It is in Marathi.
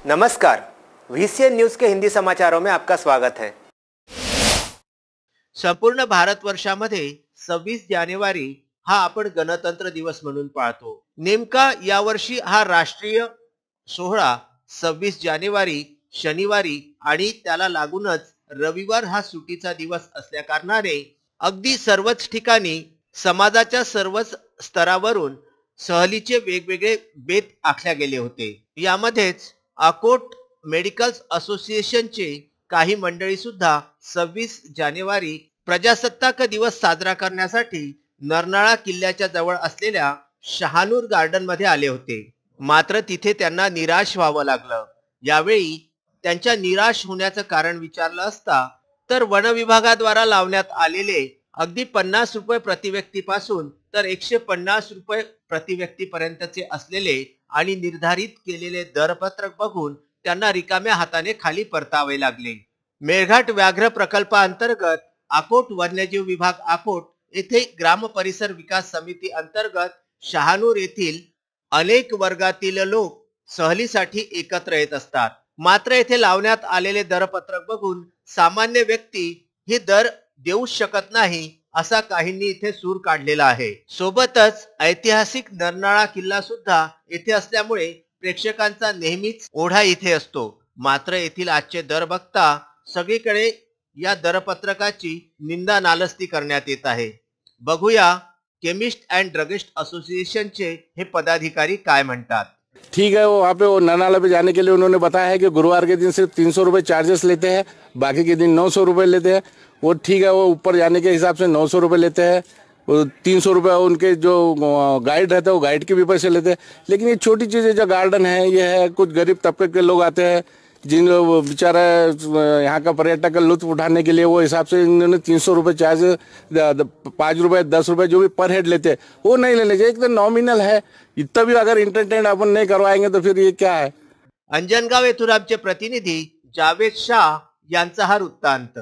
नमस्कार, VCN न्यूज के हिंदी समाचारों में आपका स्वागत है। संपूर्ण भारतवर्षामध्ये 26 जानेवारी हा आपण गणतंत्र दिवस म्हणून पाळतो। नेमका यावर्षी हा राष्ट्रीय सोहळा 26 जानेवारी शनिवारी आणि त्याला लागूनच रविवार हा सुट्टीचा दिवस असल्या कारणाने अगदी सर्वच ठिकाणी समाजाच्या सर्वच स्तरावरून सहलीचे वेगवेगळे बेत आखल्या गेले होते। यामध्येच अकोट मेडिकल असोसिएशनचे काही मंडळी सुद्धा 26 जानेवारी प्रजासत्ताक दिवस साजरा करण्यासाठी नरनाळा किल्ल्याच्या जवळ असलेल्या शहानूर गार्डन मध्ये आले होते। मात्र तिथे त्यांना निराश व्हावं लागलं। यावेळी त्यांच्या निराश होण्याचं कारण विचारलं असता तर वन विभागाद्वारा लावण्यात आलेले अगदी 50 रुपये प्रति व्यक्तीपासून तर 150 रुपये प्रति व्यक्तीपर्यंतचे असलेले आणि निर्धारित केलेले दरपत्रक बघून त्यांना रिकाम्या हाताने खाली परतावे लागले। मेळघाट व्याघ्र प्रकल्पाअंतर्गत अकोट वन्यजीव विभाग अकोट येथे ग्राम परिसर विकास समिती अंतर्गत शहानूर येथील अनेक वर्गातील लोक सहलीसाठी एकत्र येत असतात। मात्र येथे लावण्यात आलेले दरपत्रक बघून सामान्य व्यक्ती हे दर देऊ शकत नाही असा काहींनी इथे सूर काढलेला आहे। सोबतच ऐतिहासिक नरनाळा किल्ला सुद्धा येथे असल्यामुळे प्रेक्षकांचा नेहमीच ओढा इथे असतो। मात्र येथील आजचे दर बघता सगळीकडे या दरपत्रकाची निंदा नालस्ती करण्यात येत आहे। बघूया केमिस्ट अँड ड्रगिस्ट असोसिएशनचे हे पदाधिकारी काय म्हणतात। ठीक है, वहाँ पे वो नरनाला पे जाने के लिए उन्होंने बताया है कि गुरुवार के दिन सिर्फ 300 रुपये चार्जेस लेते हैं, बाकी के दिन 900 रुपये लेते हैं। वो ठीक है, वो ऊपर जाने के हिसाब से 900 रुपये लेते हैं। 300 रुपये उनके जो गाइड रहते हैं वो गाइड के भी पैसे लेते हैं। लेकिन ये छोटी चीज़ें जो गार्डन है ये है, कुछ गरीब तबके के लोग आते हैं जिन बेचारा यहाँ का पर्यटक का लुत्फ उठाने के लिए वो हिसाब से इन्होंने 300 रुपये चार्ज 5 रुपये 10 रुपये जो भी पर हेड लेते हैं वो नहीं लेने चाहिए। एक तो नॉमिनल है, इतना भी अगर एंटरटेन अपन नहीं करवाएंगे तो फिर ये क्या है। अंजनगाव येथून आमचे प्रतिनिधी जावेद शाह यांचा हा वृत्तांत।